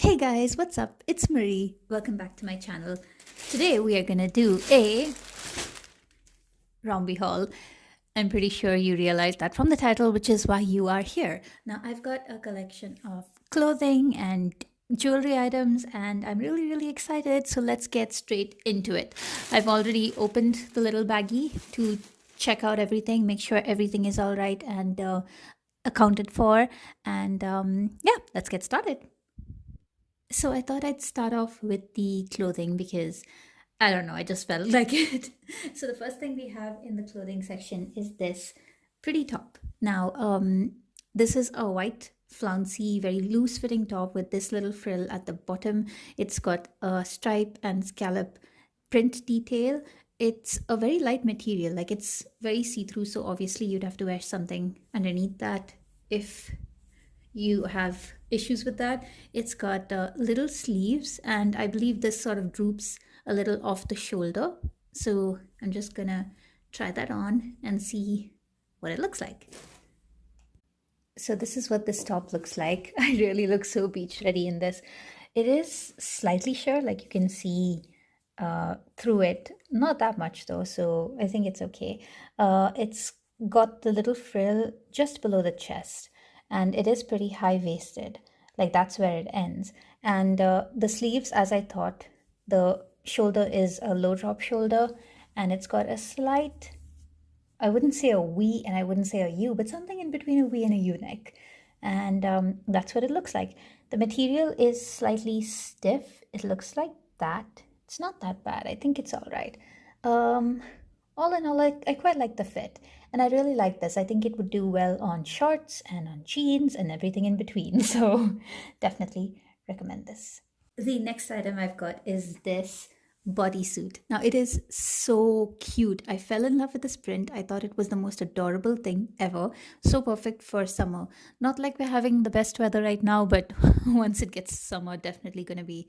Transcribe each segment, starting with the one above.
Hey guys, what's up? It's Marie. Welcome back to my channel. Today we are gonna do a Romwe haul. I'm pretty sure you realized that from the title, which is why you are here. Now, I've got a collection of clothing and jewelry items, and I'm really excited. So let's get straight into it. I've already opened the little baggie to check out everything, make sure everything is all right and accounted for. And yeah, let's get started. So I thought I'd start off with the clothing because I don't know, I just felt like it. So the first thing we have in the clothing section is this pretty top. Now, this is a white flouncy, very loose fitting top with this little frill at the bottom. It's got a stripe and scallop print detail. It's a very light material, like it's very see-through, so obviously you'd have to wear something underneath that if you have issues with that. It's got little sleeves, and I believe this sort of droops a little off the shoulder. So I'm just gonna try that on and see what it looks like. So this is what this top looks like. I really look so beach ready in this. It is slightly sheer, like you can see through it. Not that much though, so I think it's okay. It's got the little frill just below the chest, and it is pretty high-waisted. Like that's where it ends. And the sleeves, as I thought, the shoulder is a low drop shoulder, and it's got a slight, I wouldn't say a V and I wouldn't say a U, but something in between a V and a U neck. And that's what it looks like. The material is slightly stiff. It looks like that. It's not that bad. I think it's all right. All in all, I quite like the fit. And I really like this. I think it would do well on shorts and on jeans and everything in between. So definitely recommend this. The next item I've got is this bodysuit. Now it is so cute. I fell in love with this print. I thought it was the most adorable thing ever. So perfect for summer. Not like we're having the best weather right now, but once it gets summer, definitely going to be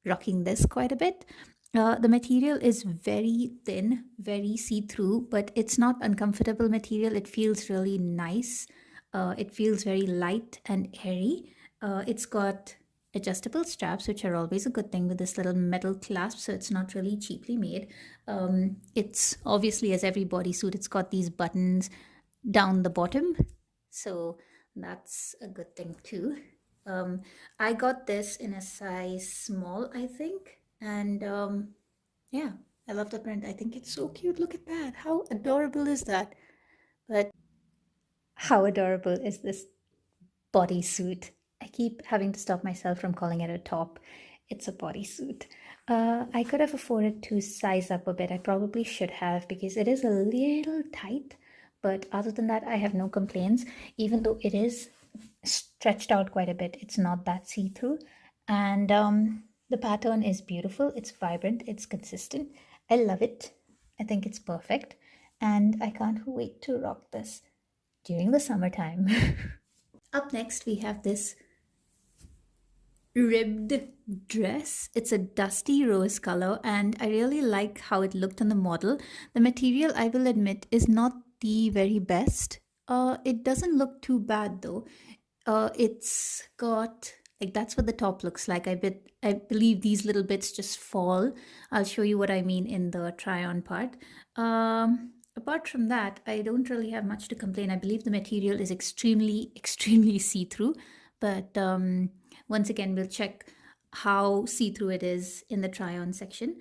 rocking this quite a bit. The material is very thin, very see-through, but it's not uncomfortable material. It feels really nice. It feels very light and airy. It's got adjustable straps, which are always a good thing with this little metal clasp, so it's not really cheaply made. It's obviously, as every bodysuit, it's got these buttons down the bottom, so that's a good thing too. I got this in a size small, I think, and yeah, I love the print. I think it's so cute. Look at that. How adorable is that? But how adorable is this bodysuit? I keep having to stop myself from calling it a top. It's a bodysuit. I could have afforded to size up a bit. I probably should have because it is a little tight. But other than that, I have no complaints. Even though it is stretched out quite a bit, it's not that see-through. And the pattern is beautiful. It's vibrant. It's consistent. I love it. I think it's perfect. And I can't wait to rock this during the summertime. Up next, we have this ribbed dress. It's a dusty rose color, and I really like how it looked on the model. The material, I will admit, is not the very best. It doesn't look too bad though. It's got, like, that's what the top looks like. I believe these little bits just fall. I'll show you what I mean in the try on part. Apart from that, I don't really have much to complain. I believe the material is extremely see-through, but once again, we'll check how see-through it is in the try-on section.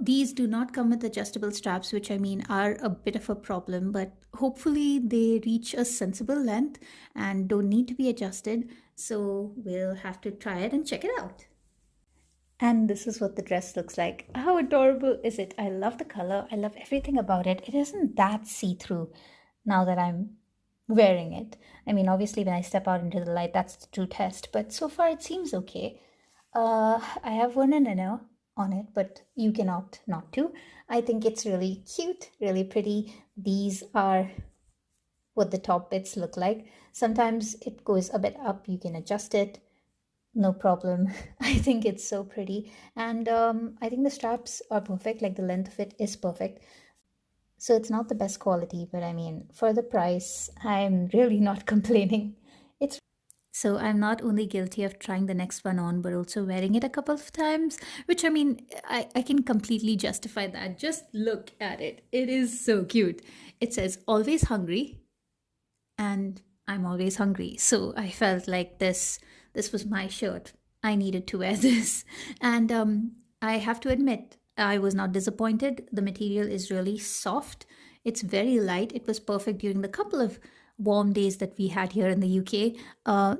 These do not come with adjustable straps, which I mean are a bit of a problem, but hopefully they reach a sensible length and don't need to be adjusted. So we'll have to try it and check it out. And this is what the dress looks like. How adorable is it? I love the color. I love everything about it. It isn't that see-through now that I'm wearing it. I mean, obviously when I step out into the light, that's the true test. But so far it seems okay. I have one antenna on it, but you can opt not to. I think it's really cute, really pretty. These are what the top bits look like. Sometimes it goes a bit up. You can adjust it. No problem. I think it's so pretty. And I think the straps are perfect. Like the length of it is perfect. So it's not the best quality, but I mean, for the price, I'm really not complaining. It's So I'm not only guilty of trying the next one on, but also wearing it a couple of times, which I mean, I can completely justify that. Just look at it. It is so cute. It says always hungry, and I'm always hungry. So I felt like this was my shirt. I needed to wear this. And I have to admit, I was not disappointed. The material is really soft. It's very light. It was perfect during the couple of warm days that we had here in the UK.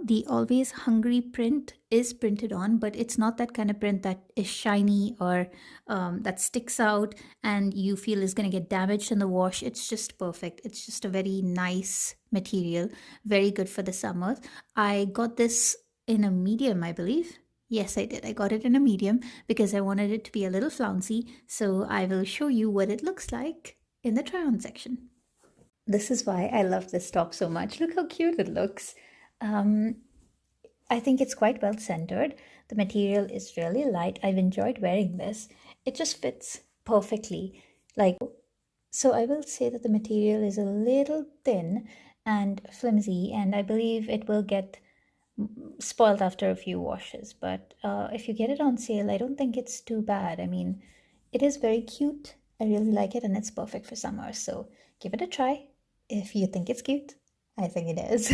The always hungry print is printed on, but it's not that kind of print that is shiny or that sticks out and you feel is going to get damaged in the wash. It's just perfect. It's just a very nice material, very good for the summer. I got this in a medium, I believe. Yes, I did. I got it in a medium because I wanted it to be a little flouncy. So I will show you what it looks like in the try on section. This is why I love this top so much. Look how cute it looks. Um, I think it's quite well centered. The material is really light. I've enjoyed wearing this. It just fits perfectly. Like, so I will say that the material is a little thin and flimsy, and I believe it will get spoiled after a few washes. But if you get it on sale, I don't think it's too bad. I mean, it is very cute. I really like it, and it's perfect for summer. So give it a try if you think it's cute. I think it is.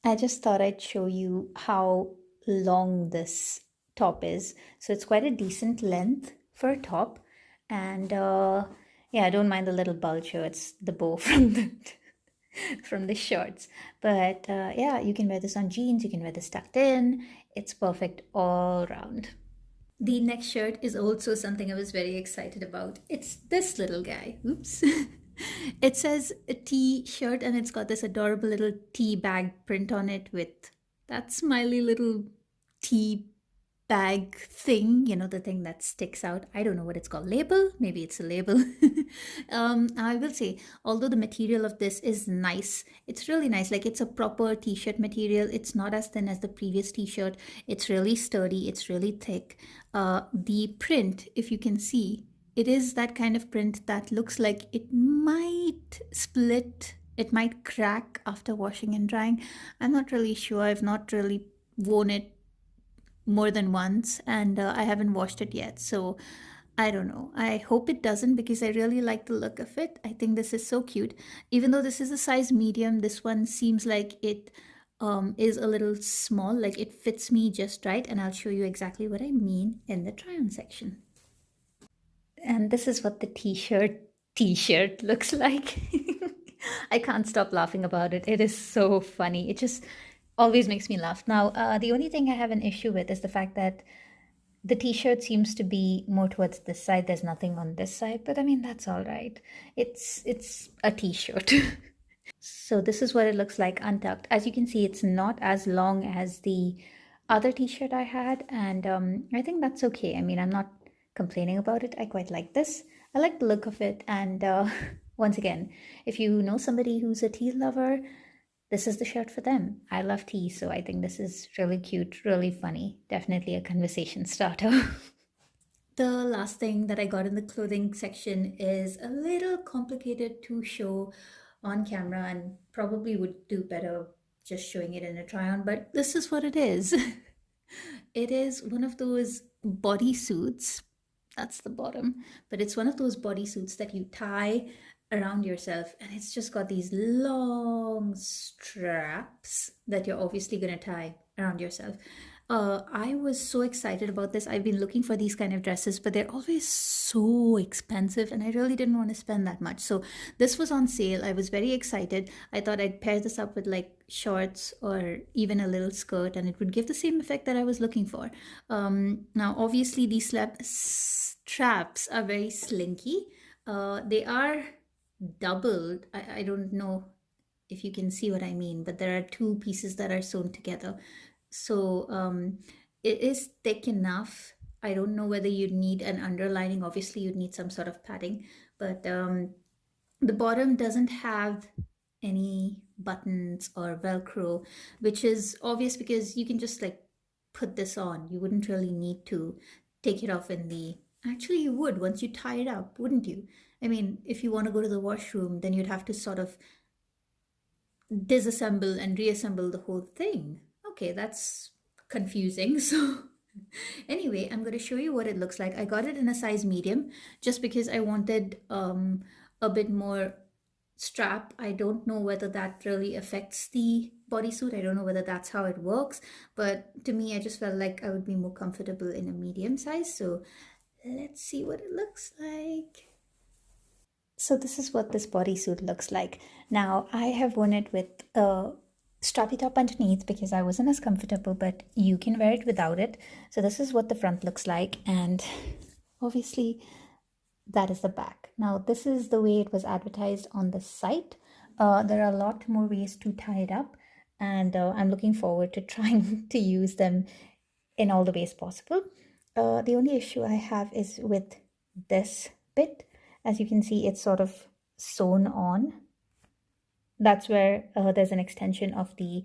I just thought I'd show you how long this top is. So it's quite a decent length for a top. And yeah, I don't mind the little bulge here. It's the bow from the from the shorts. But yeah, you can wear this on jeans, you can wear this tucked in. It's perfect all around. The next shirt is also something I was very excited about. It's this little guy. Oops. It says a T shirt and it's got this adorable little tea bag print on it with that smiley little tea bag thing, the thing that sticks out. I don't know what it's called. Label? Maybe it's a label. I will say, although the material of this is nice, it's really nice. Like it's a proper t shirt material. It's not as thin as the previous t shirt. It's really sturdy. It's really thick. The print, if you can see, it is that kind of print that looks like it might split. It might crack after washing and drying. I'm not really sure. I've not really worn it more than once and I haven't washed it yet. So I don't know. I hope it doesn't because I really like the look of it. I think this is so cute. Even though this is a size medium, this one seems like it is a little small, like it fits me just right. And I'll show you exactly what I mean in the try on section. And this is what the t-shirt looks like. I can't stop laughing about it. It is so funny. It just always makes me laugh. Now, the only thing I have an issue with is the fact that the t-shirt seems to be more towards this side. There's nothing on this side, but I mean that's all right. It's a t-shirt. So this is what it looks like untucked. As you can see, it's not as long as the other t-shirt I had, and I think that's okay. I mean, I'm not complaining about it. I quite like this. I like the look of it, and once again, if you know somebody who's a tea lover, this is the shirt for them. I love tea, so I think this is really cute, really funny. Definitely a conversation starter. The last thing that I got in the clothing section is a little complicated to show on camera and probably would do better just showing it in a try on, but this is what it is. It is one of those bodysuits. That's the bottom, but it's one of those bodysuits that you tie around yourself, and it's just got these long straps that you're obviously going to tie around yourself. I was so excited about this. I've been looking for these kind of dresses, but they're always so expensive, and I really didn't want to spend that much. So this was on sale. I was very excited. I thought I'd pair this up with like shorts or even a little skirt, and it would give the same effect that I was looking for. Now, obviously, these straps are very slinky. They are doubled. I don't know if you can see what I mean, but there are two pieces that are sewn together. So it is thick enough. I don't know whether you'd need an underlining. Obviously, you'd need some sort of padding, but the bottom doesn't have any buttons or Velcro, which is obvious because you can just like put this on. You wouldn't really need to take it off in the. Actually, you would once you tie it up, wouldn't you? I mean, if you want to go to the washroom, then you'd have to sort of disassemble and reassemble the whole thing. Okay, that's confusing. So anyway, I'm going to show you what it looks like. I got it in a size medium just because I wanted a bit more strap. I don't know whether that really affects the bodysuit. I don't know whether that's how it works, but to me, I just felt like I would be more comfortable in a medium size. So let's see what it looks like. So this is what this bodysuit looks like. Now I have worn it with a strappy top underneath because I wasn't as comfortable, but you can wear it without it. So this is what the front looks like, and obviously that is the back. Now this is the way it was advertised on the site. There are a lot more ways to tie it up, and I'm looking forward to trying to use them in all the ways possible. The only issue I have is with this bit. As you can see, it's sort of sewn on. That's where there's an extension of the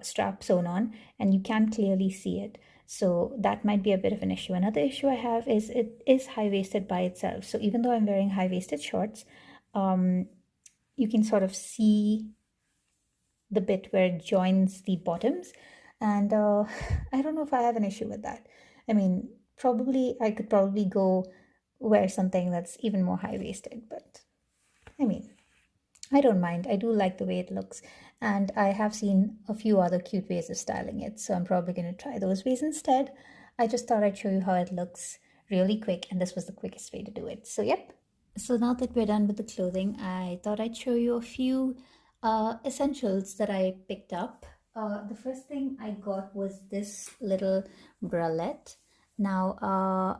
strap sewn on, and you can clearly see it. So that might be a bit of an issue. Another issue I have is it is high-waisted by itself. So even though I'm wearing high-waisted shorts, you can sort of see the bit where it joins the bottoms, and I don't know if I have an issue with that. I mean, probably I could probably go wear something that's even more high-waisted, but I mean, I don't mind. I do like the way it looks, and I have seen a few other cute ways of styling it, so I'm probably going to try those ways instead. I just thought I'd show you how it looks really quick, and this was the quickest way to do it. So yep. So now that we're done with the clothing, I thought I'd show you a few essentials that I picked up. The first thing I got was this little bralette. Now,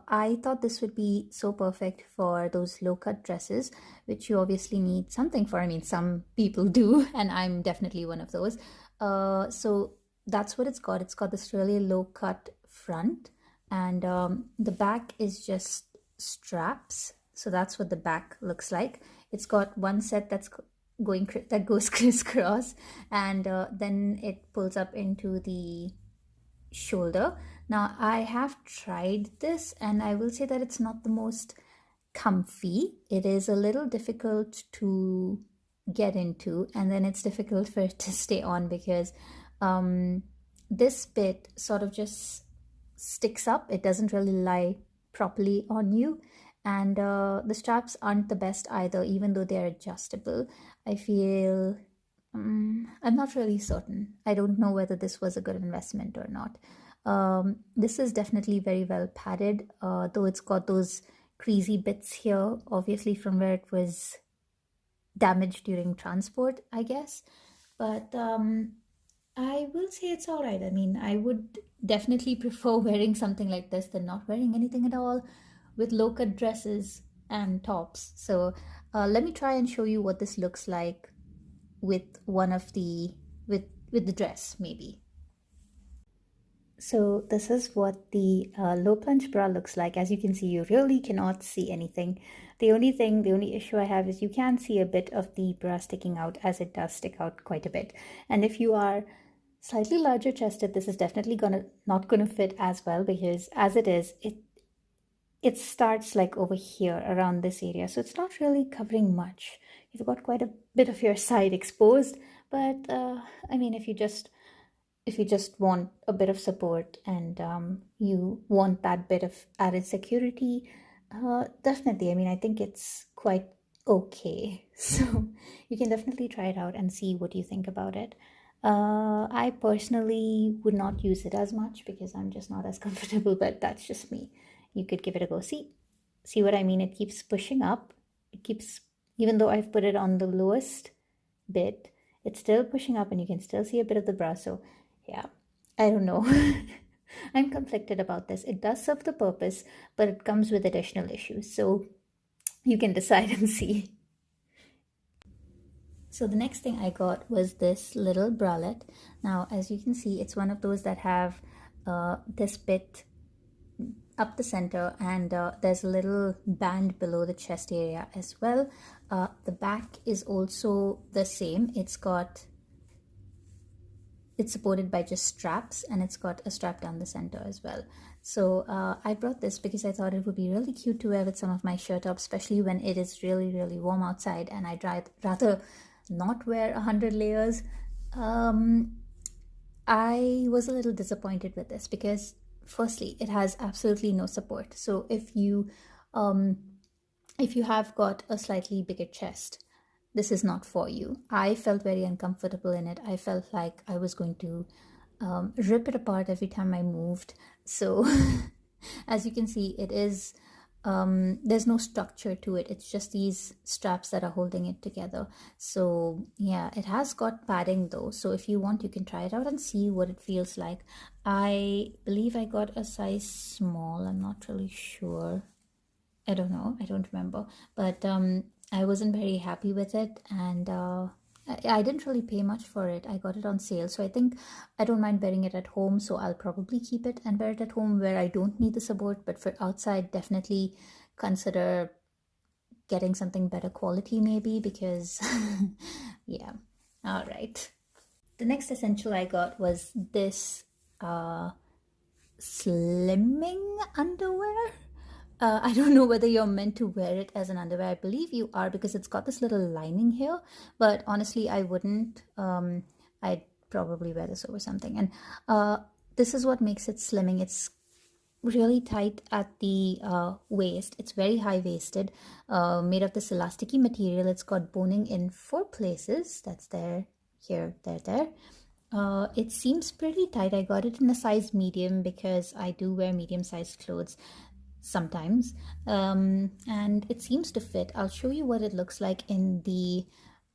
I thought this would be so perfect for those low-cut dresses, which you obviously need something for. I mean, some people do, and I'm definitely one of those. So that's what it's got. It's got this really low-cut front, and the back is just straps. So that's what the back looks like. It's got one set that goes crisscross, and then it pulls up into the shoulder. Now I have tried this, and I will say that it's not the most comfy. It is a little difficult to get into, and then it's difficult for it to stay on because this bit sort of just sticks up. It doesn't really lie properly on you, and the straps aren't the best either, even though they're adjustable. I feel I'm not really certain. I don't know whether this was a good investment or not. This is definitely very well padded, though it's got those creasy bits here, obviously from where it was damaged during transport, I guess. But I will say it's all right. I mean, I would definitely prefer wearing something like this than not wearing anything at all with low-cut dresses and tops. So let me try and show you what this looks like with one of the with the dress maybe. So this is what the low plunge bra looks like. As you can see, you really cannot see anything. The only issue I have is you can see a bit of the bra sticking out, as it does stick out quite a bit. And if you are slightly larger chested, this is definitely not gonna fit as well, because as it is, it starts like over here around this area, so it's not really covering much. You've got quite a bit of your side exposed, but I mean, if you just want a bit of support, and you want that bit of added security, definitely, I mean, I think it's quite okay. So you can definitely try it out and see what you think about it. I personally would not use it as much because I'm just not as comfortable, but that's just me. You could give it a go. See what I mean? It keeps pushing up. It keeps, even though I've put it on the lowest bit, it's still pushing up, and you can still see a bit of the bra. So yeah, I don't know. I'm conflicted about this. It does serve the purpose, but it comes with additional issues. So you can decide and see. So the next thing I got was this little bralette. Now, as you can see, it's one of those that have this bit up the center, and there's a little band below the chest area as well. The back is also the same. It's supported by just straps, and it's got a strap down the center as well. So I brought this because I thought it would be really cute to wear with some of my shirt tops, especially when it is really, really warm outside, and I'd rather not wear 100 layers. I was a little disappointed with this because, firstly, it has absolutely no support. So um, if you have got a slightly bigger chest, this is not for you. I felt very uncomfortable in it. I felt like I was going to rip it apart every time I moved. So, as you can see, it is there's no structure to it. It's just these straps that are holding it together. So yeah, it has got padding though. So if you want, you can try it out and see what it feels like. I believe I got a size small. I'm not really sure. I don't know. I don't remember. But I wasn't very happy with it, and I didn't really pay much for it. I got it on sale, so I think I don't mind wearing it at home. So I'll probably keep it and wear it at home where I don't need the support. But for outside, definitely consider getting something better quality, maybe because yeah. All right. The next essential I got was this slimming underwear. I don't know whether you're meant to wear it as an underwear. I believe you are because it's got this little lining here. But honestly, I wouldn't. I'd probably wear this over something. And this is what makes it slimming. It's really tight at the waist. It's very high waisted, made of this elasticy material. It's got boning in 4 places. That's there, here, there. It seems pretty tight. I got it in a size medium because I do wear medium sized clothes sometimes, and it seems to fit. I'll show you what it looks like in the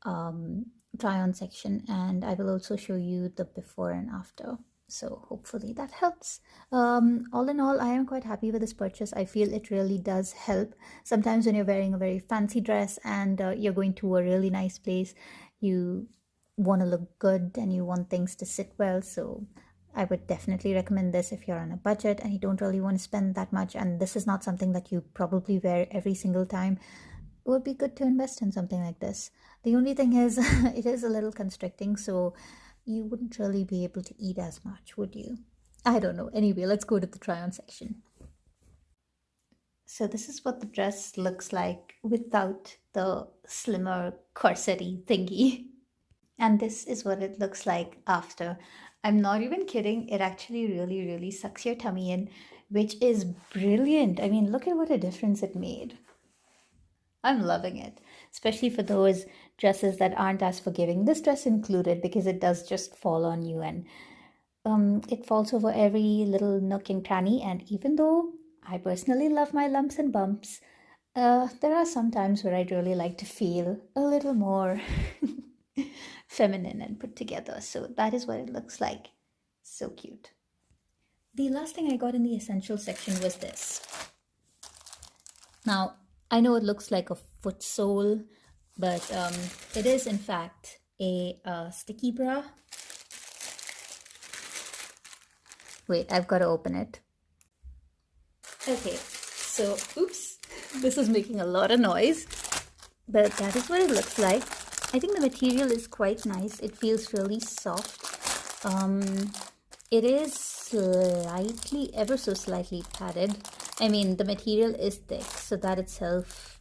try on section, and I will also show you the before and after. So hopefully that helps. All in all, I am quite happy with this purchase. I feel it really does help. Sometimes when you're wearing a very fancy dress and you're going to a really nice place, you want to look good and you want things to sit well. So I would definitely recommend this if you're on a budget and you don't really want to spend that much, and this is not something that you probably wear every single time. It would be good to invest in something like this. The only thing is, it is a little constricting, so you wouldn't really be able to eat as much, would you? I don't know. Anyway, let's go to the try on section. So this is what the dress looks like without the slimmer corset-y thingy. And this is what it looks like after. I'm not even kidding. It actually really, really sucks your tummy in, which is brilliant. I mean, look at what a difference it made. I'm loving it, especially for those dresses that aren't as forgiving. This dress included because it does just fall on you, and it falls over every little nook and cranny. And even though I personally love my lumps and bumps, there are some times where I'd really like to feel a little more feminine and put together. So that is what it looks like. So cute. The last thing I got in the essential section was this. Now, I know it looks like a foot sole, but it is in fact a sticky bra. Wait, I've got to open it. Okay, so oops, this is making a lot of noise, but that is what it looks like. I think the material is quite nice. It feels really soft. It is slightly, ever so slightly padded. I mean, the material is thick, so that itself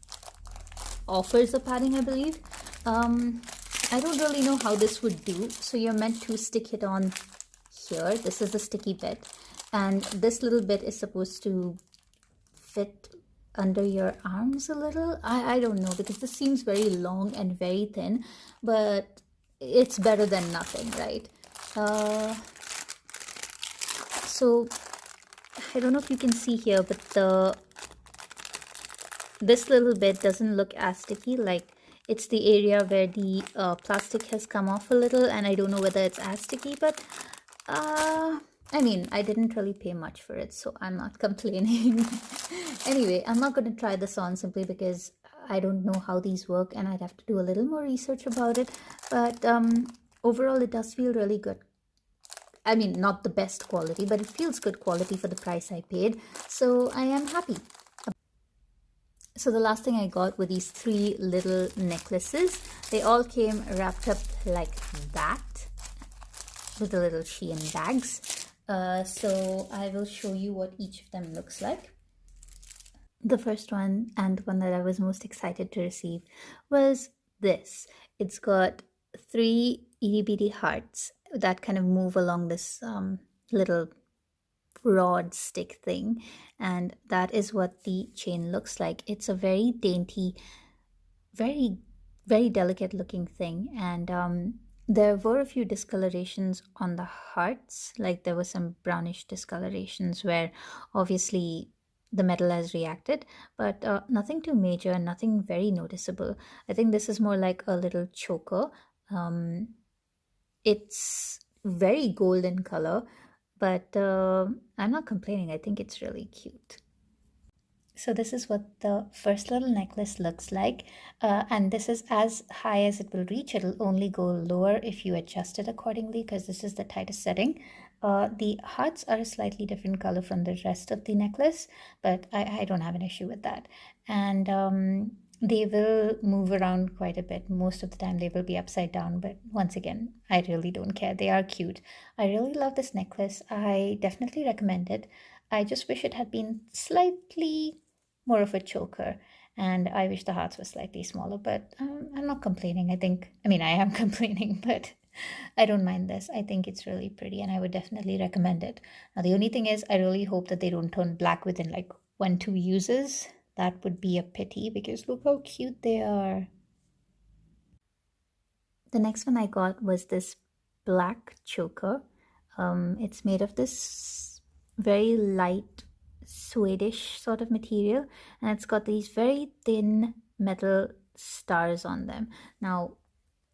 offers a padding, I believe. I don't really know how this would do. So you're meant to stick it on here. This is the sticky bit. And this little bit is supposed to fit under your arms a little. I don't know, because this seems very long and very thin, but it's better than nothing, right? So I don't know if you can see here, but this little bit doesn't look as sticky. Like, it's the area where the plastic has come off a little, and I don't know whether it's as sticky, but I mean, I didn't really pay much for it, so I'm not complaining. Anyway, I'm not going to try this on simply because I don't know how these work and I'd have to do a little more research about it. But overall, it does feel really good. I mean, not the best quality, but it feels good quality for the price I paid. So I am happy. So the last thing I got were these 3 little necklaces. They all came wrapped up like that with the little Shein bags. So I will show you what each of them looks like. The first one, and the one that I was most excited to receive, was this. It's got 3 itty bitty hearts that kind of move along this little rod stick thing, and that is what the chain looks like. It's a very dainty, very very delicate looking thing, and there were a few discolorations on the hearts, like there were some brownish discolorations where obviously the metal has reacted, but nothing too major, nothing very noticeable. I think this is more like a little choker. It's very golden color, but I'm not complaining. I think it's really cute. So this is what the first little necklace looks like. And this is as high as it will reach. It'll only go lower if you adjust it accordingly, because this is the tightest setting. The hearts are a slightly different color from the rest of the necklace, but I don't have an issue with that. And they will move around quite a bit. Most of the time they will be upside down, but once again, I really don't care. They are cute. I really love this necklace. I definitely recommend it. I just wish it had been slightly more of a choker, and I wish the hearts were slightly smaller, but I'm not complaining. I mean, I am complaining, but I don't mind this. I think it's really pretty, and I would definitely recommend it. Now, the only thing is, I really hope that they don't turn black within like 1-2 uses. That would be a pity, because look how cute they are. The next one I got was this black choker. It's made of this very light Swedish sort of material, and it's got these very thin metal stars on them. Now,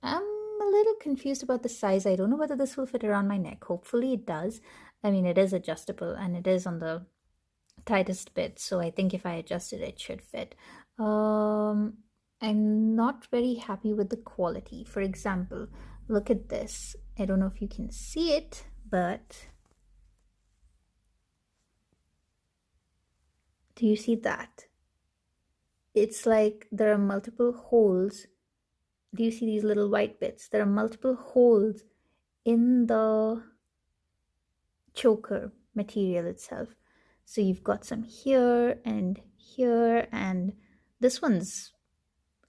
I'm a little confused about the size. I don't know whether this will fit around my neck. Hopefully, it does. I mean, it is adjustable and it is on the tightest bit, so I think if I adjust it, it should fit. I'm not very happy with the quality. For example, look at this. I don't know if you can see it, but do you see that? It's like there are multiple holes. Do you see these little white bits? There are multiple holes in the choker material itself. So you've got some here and here, and this one's,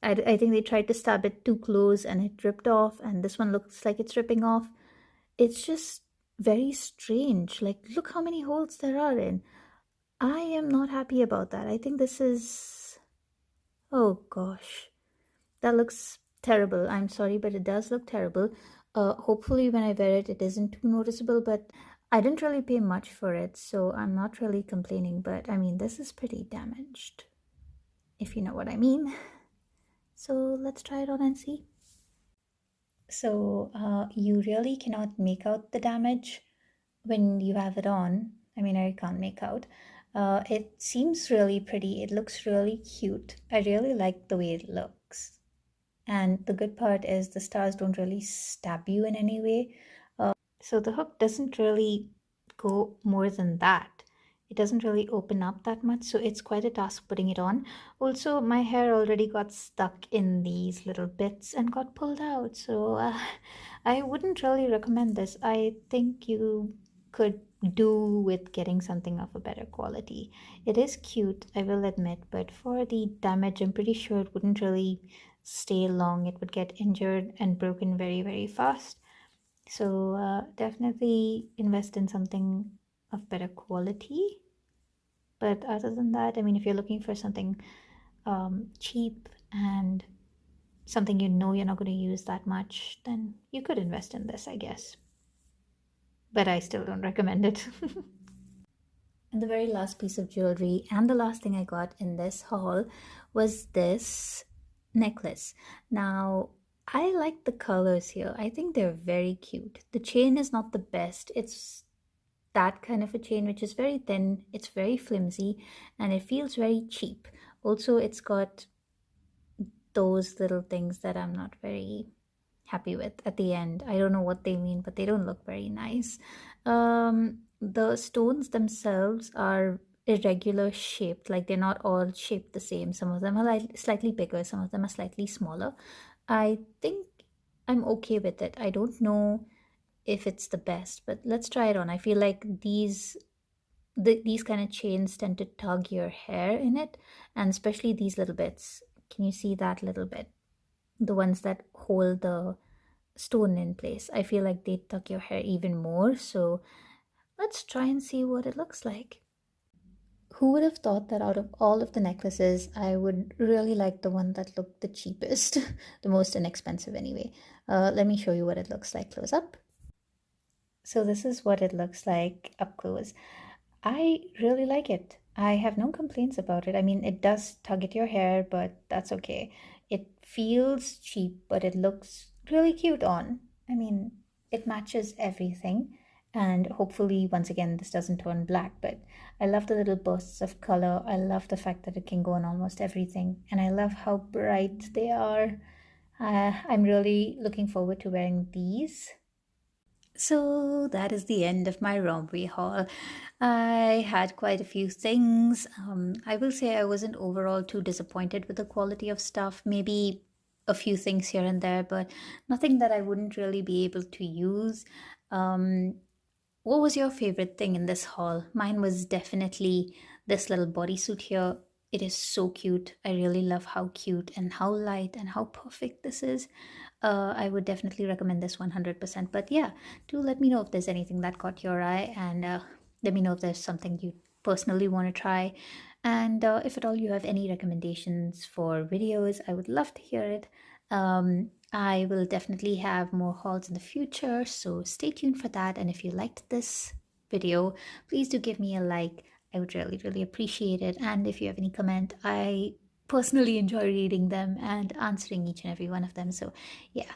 I think they tried to stab it too close and it ripped off, and this one looks like it's ripping off. It's just very strange. Like, look how many holes there are in. I am not happy about that. I think this is, oh gosh, that looks terrible. I'm sorry, but it does look terrible. Hopefully, when I wear it, it isn't too noticeable, but I didn't really pay much for it, so I'm not really complaining. But I mean, this is pretty damaged, if you know what I mean. So let's try it on and see. So you really cannot make out the damage when you have it on. I mean, I can't make out. It seems really pretty. It looks really cute. I really like the way it looks. And the good part is the stars don't really stab you in any way. So the hook doesn't really go more than that. It doesn't really open up that much, so it's quite a task putting it on. Also, my hair already got stuck in these little bits and got pulled out, so I wouldn't really recommend this. I think you could do with getting something of a better quality. It is cute, I will admit, but for the damage, I'm pretty sure it wouldn't really stay long. It would get injured and broken very, very fast. So definitely invest in something of better quality. But other than that, I mean, if you're looking for something cheap and something you know you're not going to use that much, then you could invest in this, I guess. But I still don't recommend it. And the very last piece of jewelry and the last thing I got in this haul was this necklace. Now, I like the colors here. I think they're very cute. The chain is not the best. It's that kind of a chain which is very thin, it's very flimsy, and it feels very cheap. Also, it's got those little things that I'm not very happy with at the end. I don't know what they mean, but they don't look very nice. The stones themselves are irregular shaped, like they're not all shaped the same. Some of them are like slightly bigger, some of them are slightly smaller. I think I'm okay with it. I don't know if it's the best, but let's try it on. I feel like these kind of chains tend to tug your hair in it, and especially these little bits. Can you see that little bit? The ones that hold the stone in place. I feel like they tuck your hair even more. So let's try and see what it looks like. Who would have thought that out of all of the necklaces, I would really like the one that looked the cheapest, the most inexpensive anyway. Let me show you what it looks like close up. So this is what it looks like up close. I really like it. I have no complaints about it. I mean, it does tug at your hair, but that's okay. It feels cheap, but it looks really cute on. I mean, it matches everything. And hopefully, once again, this doesn't turn black, but I love the little bursts of color. I love the fact that it can go on almost everything. And I love how bright they are. I'm really looking forward to wearing these. So that is the end of my Romwe haul. I had quite a few things. I will say I wasn't overall too disappointed with the quality of stuff. Maybe a few things here and there, but nothing that I wouldn't really be able to use. Um, what was your favorite thing in this haul? Mine was definitely this little bodysuit here. It is so cute. I really love how cute and how light and how perfect this is. I would definitely recommend this 100%. But yeah, do let me know if there's anything that caught your eye, and let me know if there's something you personally want to try. And if at all you have any recommendations for videos, I would love to hear it. I will definitely have more hauls in the future, so stay tuned for that. And if you liked this video, please do give me a like. I would really, really appreciate it. And if you have any comment, I personally enjoy reading them and answering each and every one of them. So, yeah,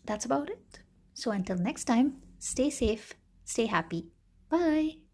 that's about it. So, until next time, stay safe, stay happy. Bye.